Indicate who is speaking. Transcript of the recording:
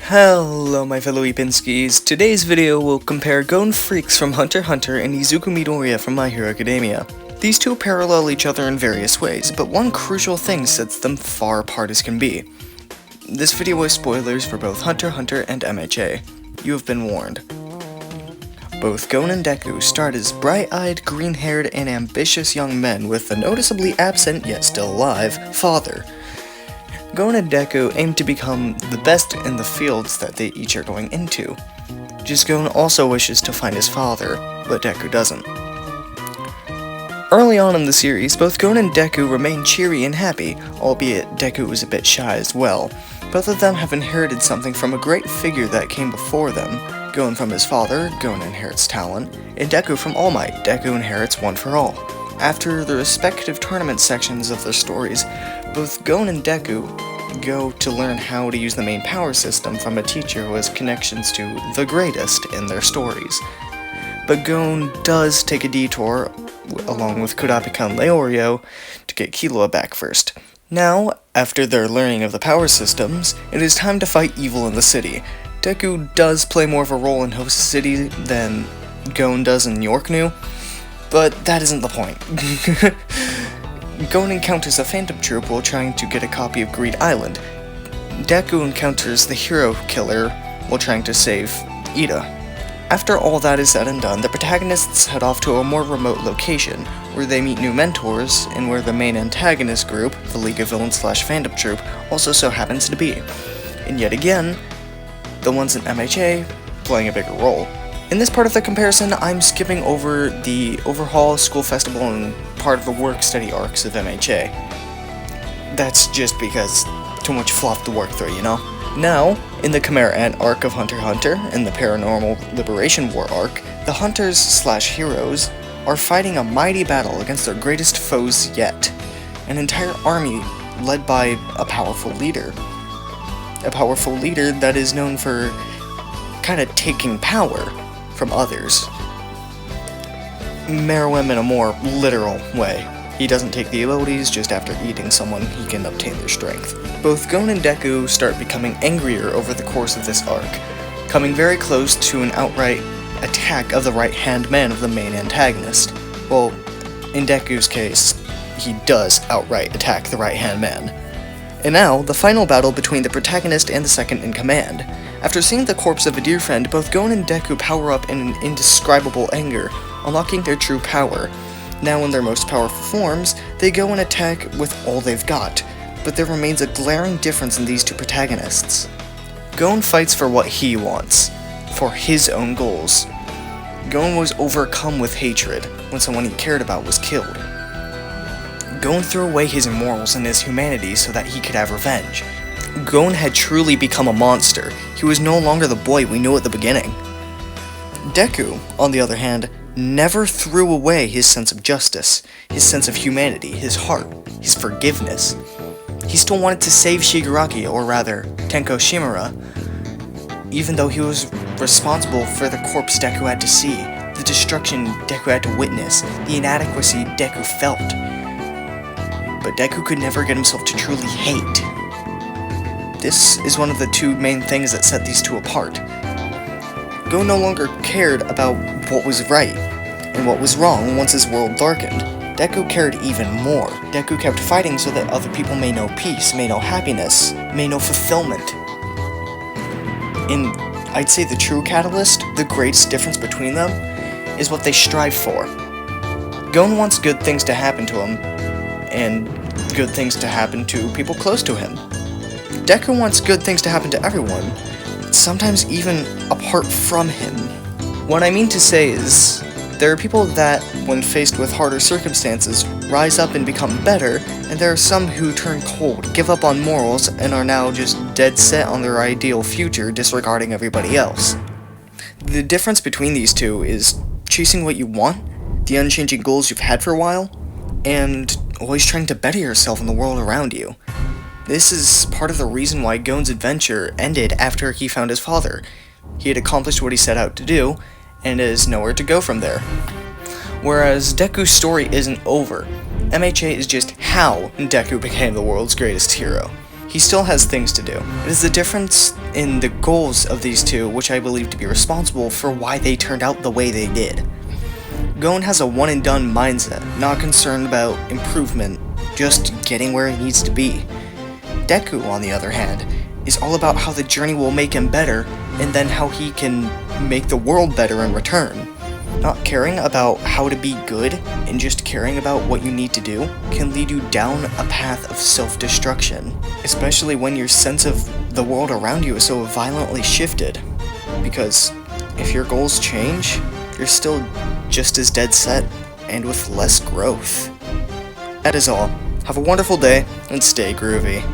Speaker 1: Hello my fellow Ipinskis. Today's video will compare Gon Freaks from Hunter x Hunter and Izuku Midoriya from My Hero Academia. These two parallel each other in various ways, but one crucial thing sets them far apart as can be. This video is spoilers for both Hunter x Hunter and MHA. You have been warned. Both Gon and Deku start as bright-eyed, green-haired, and ambitious young men with a noticeably absent, yet still alive, father. Gon and Deku aim to become the best in the fields that they each are going into. Just Gon also wishes to find his father, but Deku doesn't. Early on in the series, both Gon and Deku remain cheery and happy, albeit Deku is a bit shy as well. Both of them have inherited something from a great figure that came before them. Gon from his father, Gon inherits talent, and Deku from All Might, Deku inherits One for All. After the respective tournament sections of their stories, both Gon and Deku go to learn how to use the main power system from a teacher who has connections to the greatest in their stories. But Gon does take a detour, along with Kurapika and Leorio, to get Killua back first. Now, after their learning of the power systems, it is time to fight evil in the city. Deku does play more of a role in Host City than Gon does in Yorknu, but that isn't the point. Gon encounters a phantom troop while trying to get a copy of Greed Island. Deku encounters the hero killer while trying to save Ida. After all that is said and done, the protagonists head off to a more remote location, where they meet new mentors, and where the main antagonist group, the League of Villains / Phantom Troop, also so happens to be. And yet again, the ones in MHA playing a bigger role. In this part of the comparison, I'm skipping over the Overhaul, School Festival, and part of the work-study arcs of MHA. That's just because too much fluff to work through, you know? Now, in the Chimera Ant arc of Hunter x Hunter, and the Paranormal Liberation War arc, the Hunters / Heroes are fighting a mighty battle against their greatest foes yet. An entire army led by a powerful leader. A powerful leader that is known for kinda taking power from others. Meruem in a more literal way. He doesn't take the abilities, just after eating someone he can obtain their strength. Both Gon and Deku start becoming angrier over the course of this arc, coming very close to an outright attack of the right-hand man of the main antagonist. Well, in Deku's case, he does outright attack the right-hand man. And now, the final battle between the protagonist and the second-in-command. After seeing the corpse of a dear friend, both Gon and Deku power up in an indescribable anger, unlocking their true power. Now in their most powerful forms, they go and attack with all they've got, but there remains a glaring difference in these two protagonists. Gon fights for what he wants, for his own goals. Gon was overcome with hatred when someone he cared about was killed. Gon threw away his immorals and his humanity so that he could have revenge. Gon had truly become a monster. He was no longer the boy we knew at the beginning. Deku, on the other hand, never threw away his sense of justice, his sense of humanity, his heart, his forgiveness. He still wanted to save Shigaraki, or rather, Tenko Shimura, even though he was responsible for the corpse Deku had to see, the destruction Deku had to witness, the inadequacy Deku felt. But Deku could never get himself to truly hate. This is one of the two main things that set these two apart. Gon no longer cared about what was right and what was wrong once his world darkened. Deku cared even more. Deku kept fighting so that other people may know peace, may know happiness, may know fulfillment. And I'd say the true catalyst, the greatest difference between them, is what they strive for. Gon wants good things to happen to him, and good things to happen to people close to him. Deku wants good things to happen to everyone, sometimes even apart from him. What I mean to say is, there are people that, when faced with harder circumstances, rise up and become better, and there are some who turn cold, give up on morals, and are now just dead set on their ideal future, disregarding everybody else. The difference between these two is chasing what you want, the unchanging goals you've had for a while, and always trying to better yourself in the world around you. This is part of the reason why Gon's adventure ended after he found his father. He had accomplished what he set out to do, and is nowhere to go from there. Whereas Deku's story isn't over. MHA is just how Deku became the world's greatest hero. He still has things to do. It is the difference in the goals of these two, which I believe to be responsible for why they turned out the way they did. Gon has a one-and-done mindset, not concerned about improvement, just getting where he needs to be. Deku, on the other hand, is all about how the journey will make him better, and then how he can make the world better in return. Not caring about how to be good, and just caring about what you need to do, can lead you down a path of self-destruction, especially when your sense of the world around you is so violently shifted. Because if your goals change, you're still just as dead set, and with less growth. That is all. Have a wonderful day, and stay groovy.